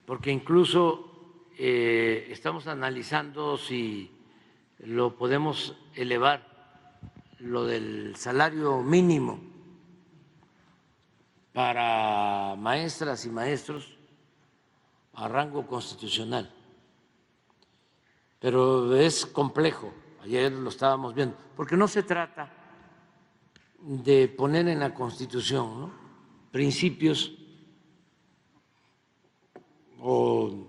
porque incluso estamos analizando si lo podemos elevar, lo del salario mínimo para maestras y maestros a rango constitucional. Pero es complejo, ayer lo estábamos viendo, porque no se trata de poner en la Constitución, ¿no?, principios o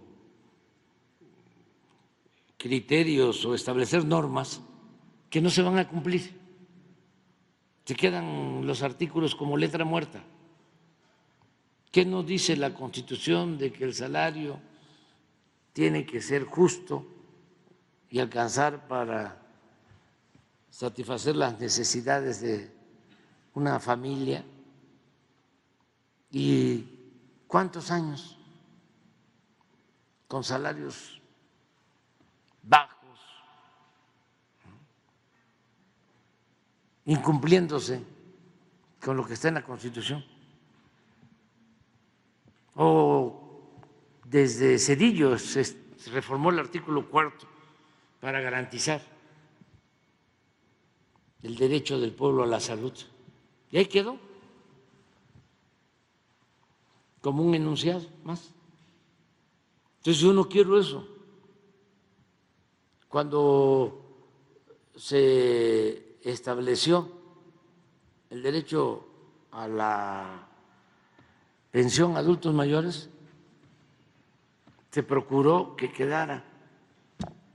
criterios o establecer normas que no se van a cumplir. Se quedan los artículos como letra muerta. ¿Qué nos dice la Constitución de que el salario tiene que ser justo y alcanzar para satisfacer las necesidades de una familia? ¿Y cuántos años con salarios bajos, incumpliéndose con lo que está en la Constitución? O desde Zedillo se reformó el artículo 4º para garantizar el derecho del pueblo a la salud. Y ahí quedó, como un enunciado más. Entonces yo no quiero eso. Cuando se estableció el derecho a la pensión a adultos mayores, se procuró que quedara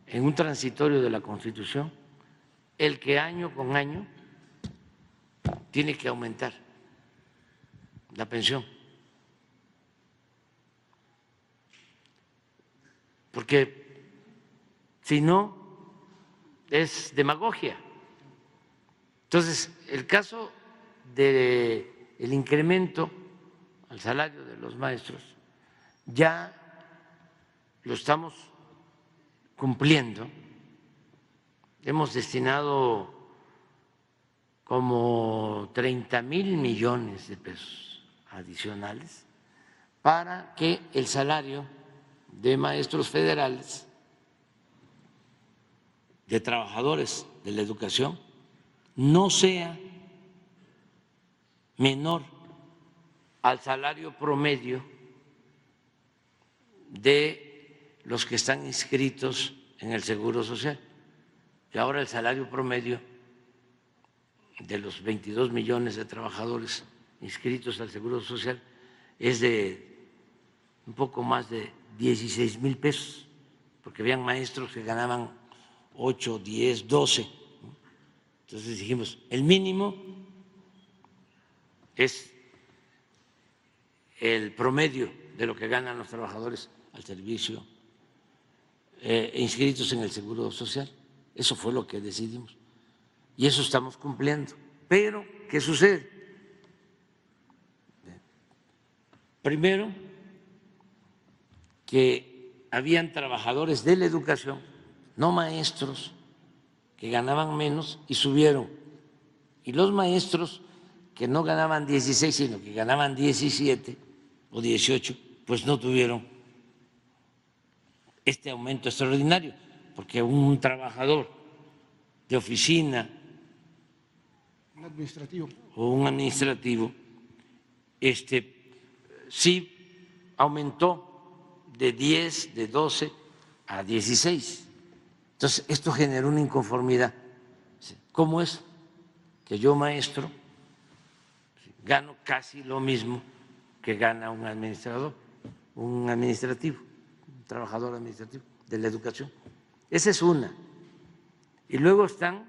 en un transitorio de la Constitución el que año con año tiene que aumentar la pensión, porque si no es demagogia. Entonces, el caso del incremento al salario de los maestros ya lo estamos cumpliendo. Hemos destinado como 30,000 millones de pesos adicionales para que el salario de maestros federales, de trabajadores de la educación, no sea menor al salario promedio de los que están inscritos en el Seguro Social. Y ahora el salario promedio de los 22 millones de trabajadores inscritos al Seguro Social es de un poco más de 16,000 pesos, porque habían maestros que ganaban 8, 10, 12. Entonces dijimos, el mínimo es el promedio de lo que ganan los trabajadores al servicio inscritos en el Seguro Social. Eso fue lo que decidimos y eso estamos cumpliendo. Pero, ¿qué sucede? Primero, que habían trabajadores de la educación, no maestros, que ganaban menos y subieron. Y los maestros que no ganaban 16, sino que ganaban 17 o 18, pues no tuvieron este aumento extraordinario, porque un trabajador de oficina o un administrativo sí aumentó de 10, de 12 a 16. Entonces, esto generó una inconformidad. ¿Cómo es que yo, maestro, gano casi lo mismo que gana un administrador, un administrativo, un trabajador administrativo de la educación? Esa es una. Y luego están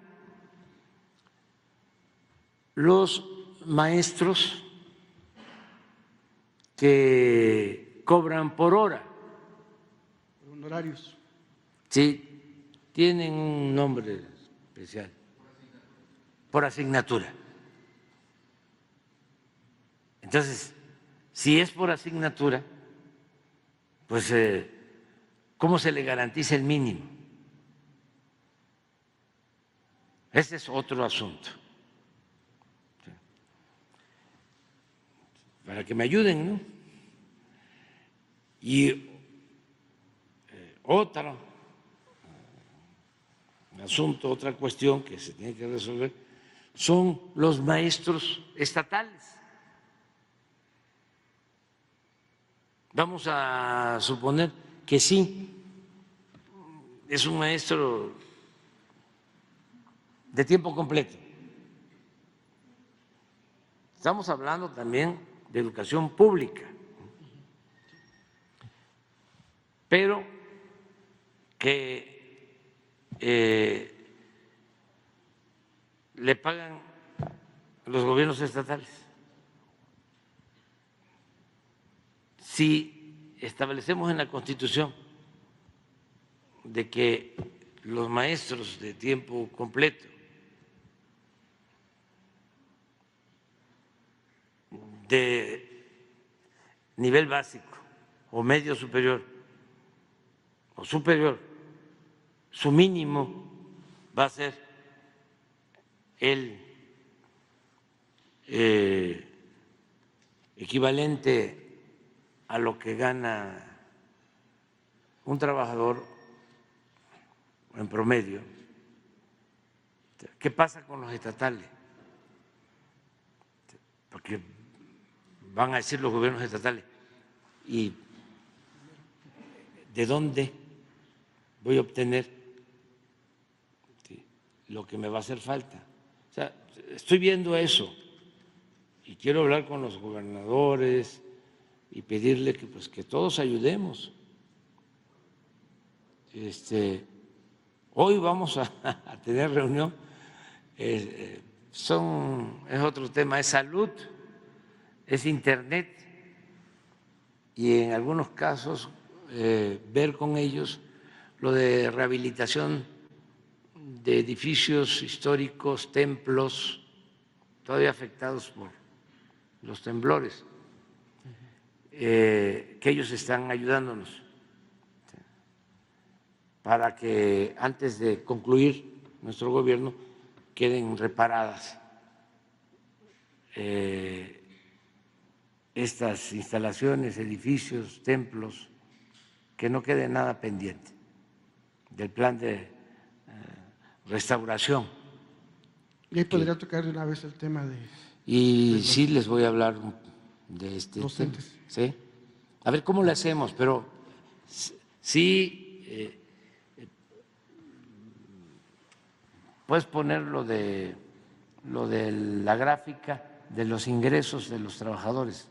los maestros que cobran por hora. Honorarios. Sí, tienen un nombre especial. Por asignatura. Entonces, si es por asignatura, pues ¿cómo se le garantiza el mínimo? Ese es otro asunto. Para que me ayuden, ¿no? Y Otro asunto, otra cuestión que se tiene que resolver son los maestros estatales. Vamos a suponer que sí, es un maestro de tiempo completo. Estamos hablando también de educación pública, pero que le pagan los gobiernos estatales. Si establecemos en la Constitución de que los maestros de tiempo completo de nivel básico o medio superior o superior, su mínimo va a ser el equivalente a lo que gana un trabajador en promedio. ¿Qué pasa con los estatales? Porque van a decir los gobiernos estatales, ¿y de dónde voy a obtener lo que me va a hacer falta? O sea, estoy viendo eso y quiero hablar con los gobernadores y pedirle que, pues, que todos ayudemos. Hoy vamos a tener reunión, es otro tema, es salud, es internet y en algunos casos ver con ellos lo de rehabilitación de edificios históricos, templos todavía afectados por los temblores, que ellos están ayudándonos para que antes de concluir nuestro gobierno queden reparadas estas instalaciones, edificios, templos, que no quede nada pendiente del plan de restauración. Y ahí podría tocar de una vez el tema de… Y sí les voy a hablar de este docentes. tema, ¿sí? A ver cómo le hacemos, pero sí puedes poner lo de la gráfica de los ingresos de los trabajadores,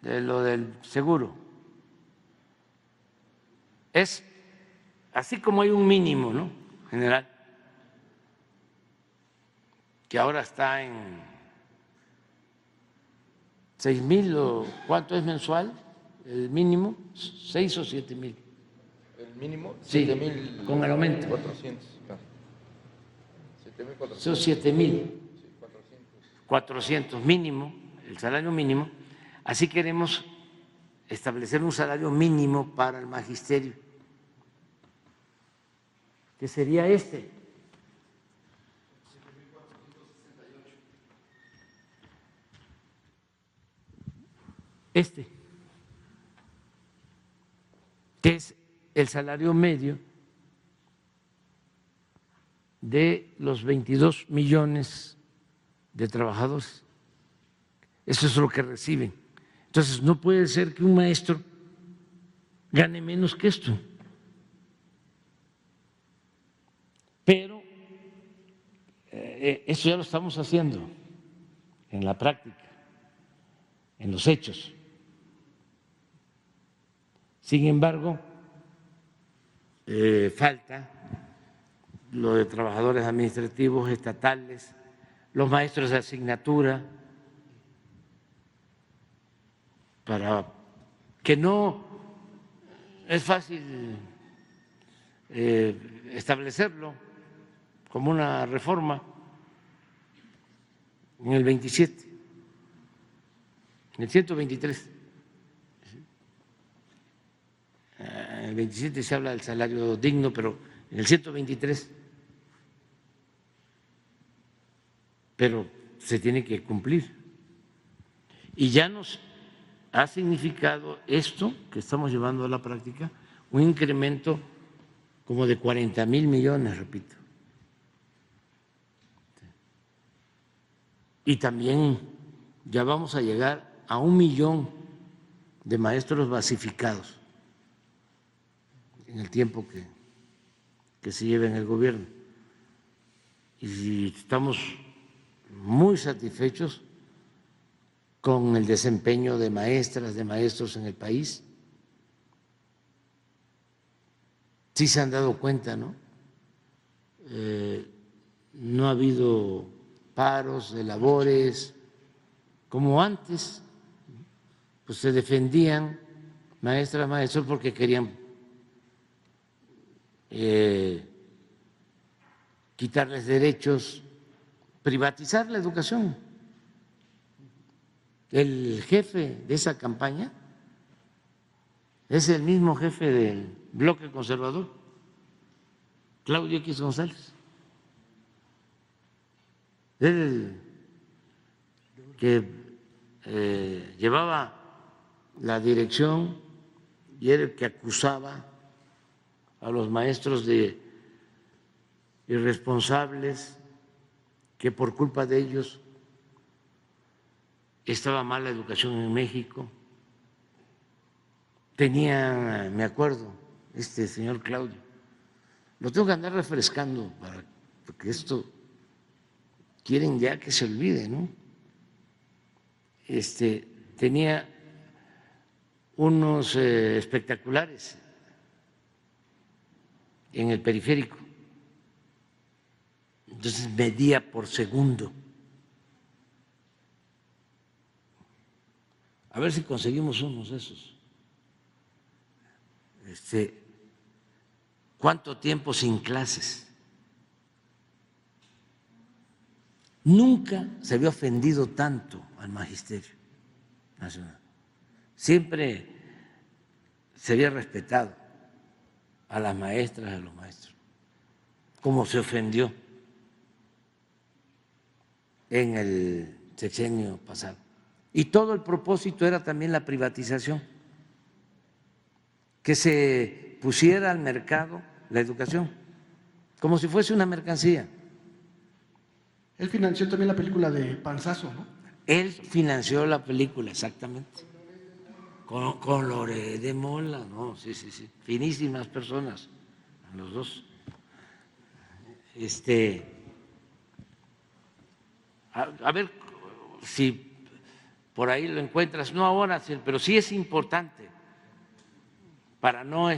de lo del seguro. Es así como hay un mínimo, ¿no? General, que ahora está en 6,000 o ¿cuánto es mensual? El mínimo, 6 o 7,000. El mínimo, Sí, 7,000. con el aumento. 400. Claro. 7,400. Son 7,000. Sí, 400. 400 mínimo, el salario mínimo. Así queremos establecer un salario mínimo para el magisterio, que sería este. Que es el salario medio de los 22 millones de trabajadores. Eso es lo que reciben. Entonces, no puede ser que un maestro gane menos que esto. Pero eso ya lo estamos haciendo en la práctica, en los hechos. Sin embargo, falta lo de trabajadores administrativos estatales, los maestros de asignatura, para que no es fácil establecerlo como una reforma en el 27, en el 123. En el 27 se habla del salario digno, pero en el 123, pero se tiene que cumplir. Y ya nos ha significado esto que estamos llevando a la práctica un incremento como de 40,000 millones, repito. Y también ya vamos a llegar a 1 millón de maestros basificados en el tiempo que se lleve en el gobierno. Y estamos muy satisfechos con el desempeño de maestras, de maestros en el país. Sí se han dado cuenta, ¿no? No ha habido paros de labores como antes, pues se defendían maestras, maestros porque querían quitarles derechos, privatizar la educación. El jefe de esa campaña es el mismo jefe del bloque conservador, Claudio X González. Él que llevaba la dirección y era el que acusaba a los maestros de irresponsables, que por culpa de ellos estaba mal la educación en México. Tenía, me acuerdo, este señor Claudio, lo tengo que andar refrescando porque esto quieren ya que se olvide, ¿no? Tenía unos espectaculares en el periférico, entonces medía por segundo. A ver si conseguimos unos de esos. ¿Cuánto tiempo sin clases? Nunca se había ofendido tanto al Magisterio Nacional. Siempre se había respetado a las maestras, a los maestros, como se ofendió en el sexenio pasado. Y todo el propósito era también la privatización, que se pusiera al mercado la educación, como si fuese una mercancía. Él financió también la película de Panzazo, ¿no? Él financió la película, exactamente. Con Lore de Mola, no, sí, finísimas personas, los dos. A ver si por ahí lo encuentras, no ahora, pero sí es importante para no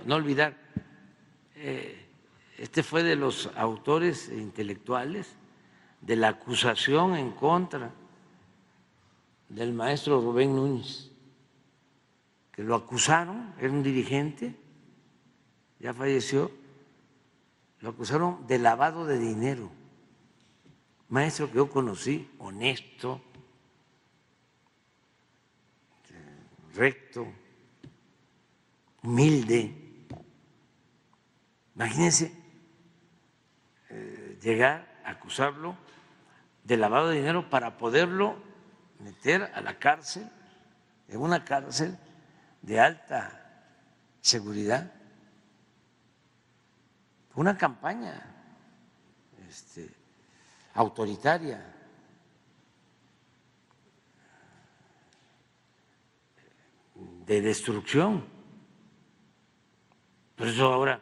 olvidar. Fue de los autores intelectuales de la acusación en contra del maestro Rubén Núñez, que lo acusaron, era un dirigente, ya falleció, lo acusaron de lavado de dinero. Maestro que yo conocí, honesto, recto, humilde. Imagínense llegar a acusarlo de lavado de dinero para poderlo meter a la cárcel, en una cárcel de alta seguridad. Una campaña autoritaria, de destrucción. Por eso ahora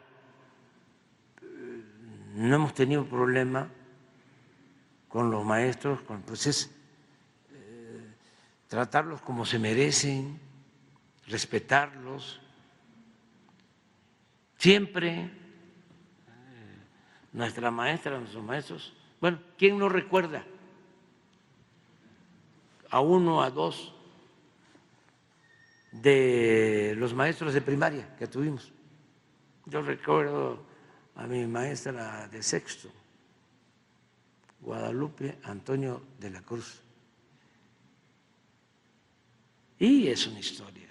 no hemos tenido problema con los maestros, pues es tratarlos como se merecen, respetarlos. Siempre nuestra maestra, nuestros maestros, bueno, ¿quién no recuerda a uno, a dos de los maestros de primaria que tuvimos? Yo recuerdo a mi maestra de sexto, Guadalupe Antonio de la Cruz. Y es una historia,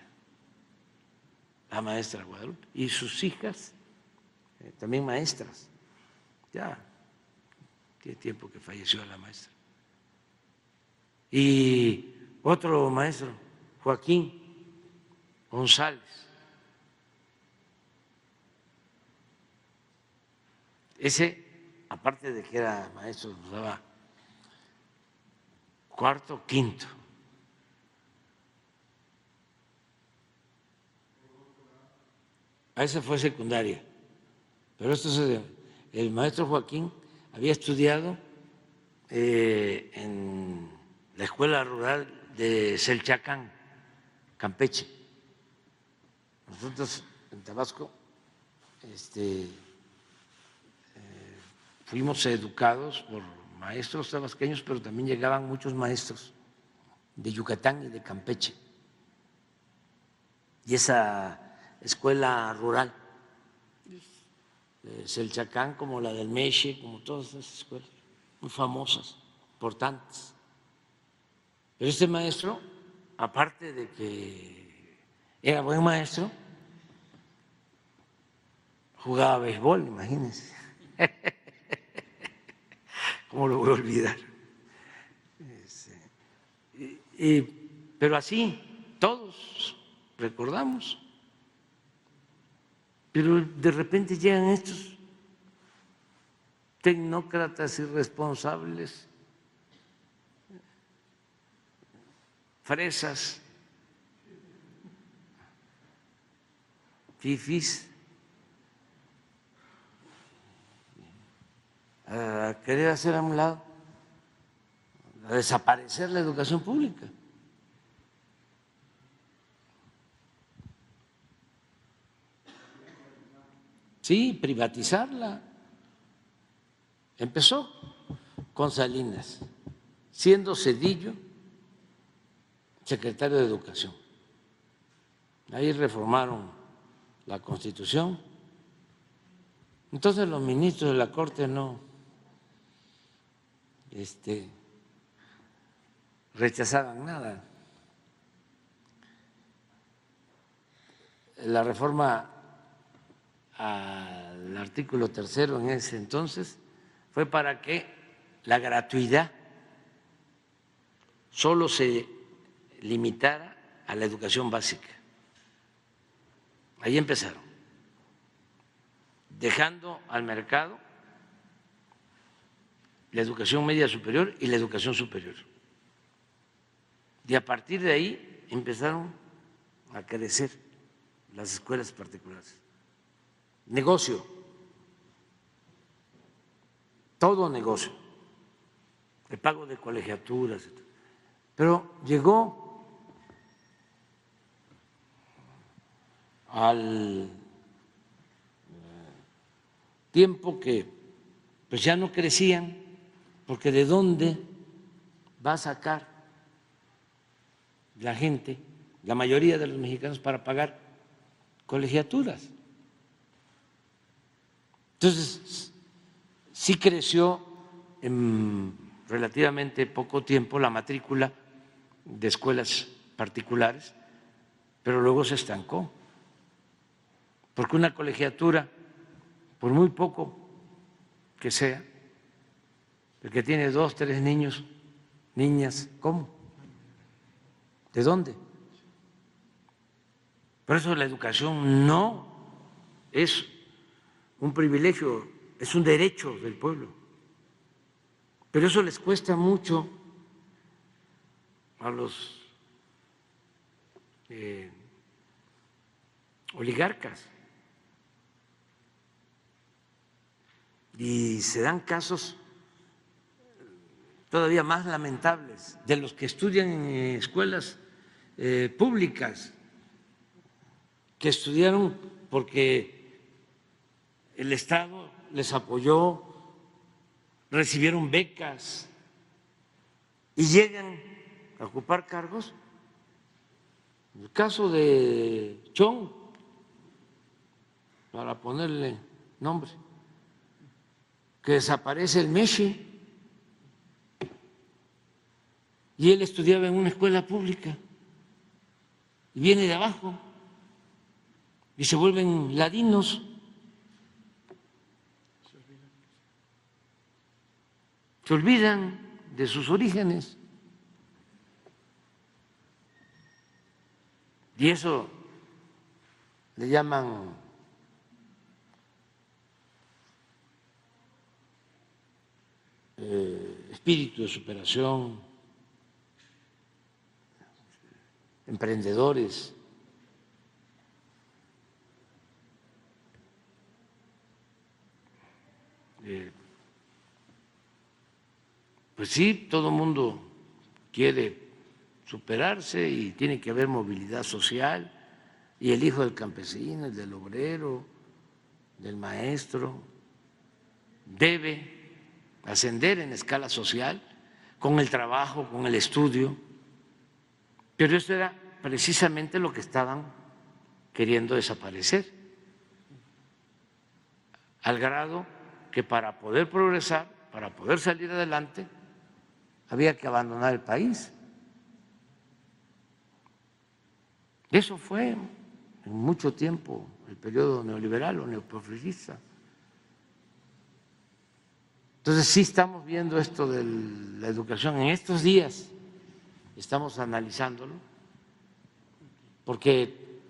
la maestra Guadalupe, y sus hijas, también maestras. Ya tiene tiempo que falleció la maestra. Y otro maestro, Joaquín González. Ese, aparte de que era maestro, nos daba cuarto, quinto. A ese fue secundaria. Pero esto es el maestro Joaquín había estudiado en la escuela rural de Selchacán, Campeche. Nosotros en Tabasco fuimos educados por maestros tabasqueños, pero también llegaban muchos maestros de Yucatán y de Campeche. Y esa escuela rural, Selchacán, como la del Meche, como todas esas escuelas, muy famosas, importantes. Pero este maestro, aparte de que era buen maestro, jugaba béisbol, imagínense. ¿Cómo lo voy a olvidar? Pero así, todos recordamos. Pero de repente llegan estos tecnócratas irresponsables, fresas, fifís, a querer hacer a un lado, a desaparecer la educación pública. Sí, privatizarla. Empezó con Salinas, siendo Zedillo secretario de Educación. Ahí reformaron la Constitución. Entonces los ministros de la Corte no rechazaban nada. La reforma al artículo 3 en ese entonces fue para que la gratuidad solo se limitara a la educación básica. Ahí empezaron, dejando al mercado la educación media superior y la educación superior. Y a partir de ahí empezaron a crecer las escuelas particulares. Negocio, todo negocio, el pago de colegiaturas. Pero llegó al tiempo que pues ya no crecían, porque ¿de dónde va a sacar la gente, la mayoría de los mexicanos, para pagar colegiaturas? Entonces, sí creció en relativamente poco tiempo la matrícula de escuelas particulares, pero luego se estancó, porque una colegiatura, por muy poco que sea, el que tiene 2, 3 niños, niñas, ¿cómo? ¿De dónde? Por eso la educación no es un privilegio, es un derecho del pueblo. Pero eso les cuesta mucho a los oligarcas. Y se dan casos todavía más lamentables de los que estudian en escuelas públicas, que estudiaron porque el Estado les apoyó, recibieron becas y llegan a ocupar cargos. El caso de Chong, para ponerle nombre, que desaparece el Meche, y él estudiaba en una escuela pública y viene de abajo y se vuelven ladinos. Se olvidan de sus orígenes. Y eso le llaman espíritu de superación, emprendedores. Pues sí, todo el mundo quiere superarse y tiene que haber movilidad social, y el hijo del campesino, el del obrero, del maestro, debe ascender en escala social con el trabajo, con el estudio, pero eso era precisamente lo que estaban queriendo desaparecer, al grado que para poder progresar, para poder salir adelante, había que abandonar el país. Eso fue en mucho tiempo el periodo neoliberal o neoporfirista. Entonces sí estamos viendo esto de la educación en estos días, estamos analizándolo, porque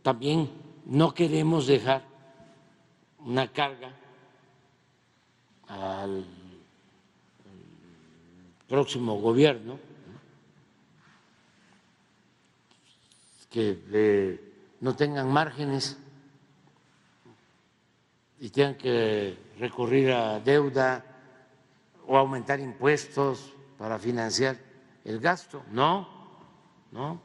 también no queremos dejar una carga al próximo gobierno, que no tengan márgenes y tengan que recurrir a deuda o aumentar impuestos para financiar el gasto. No.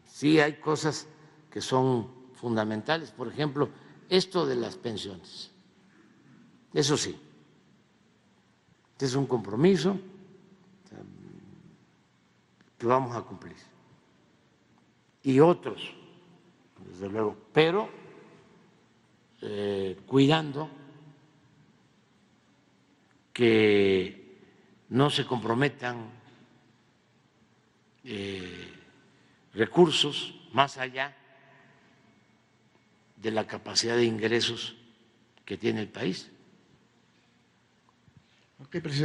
Sí hay cosas que son fundamentales, por ejemplo, esto de las pensiones. Eso sí, este es un compromiso que vamos a cumplir. Y otros, desde luego, pero cuidando que no se comprometan recursos más allá de la capacidad de ingresos que tiene el país. Ok, presidente.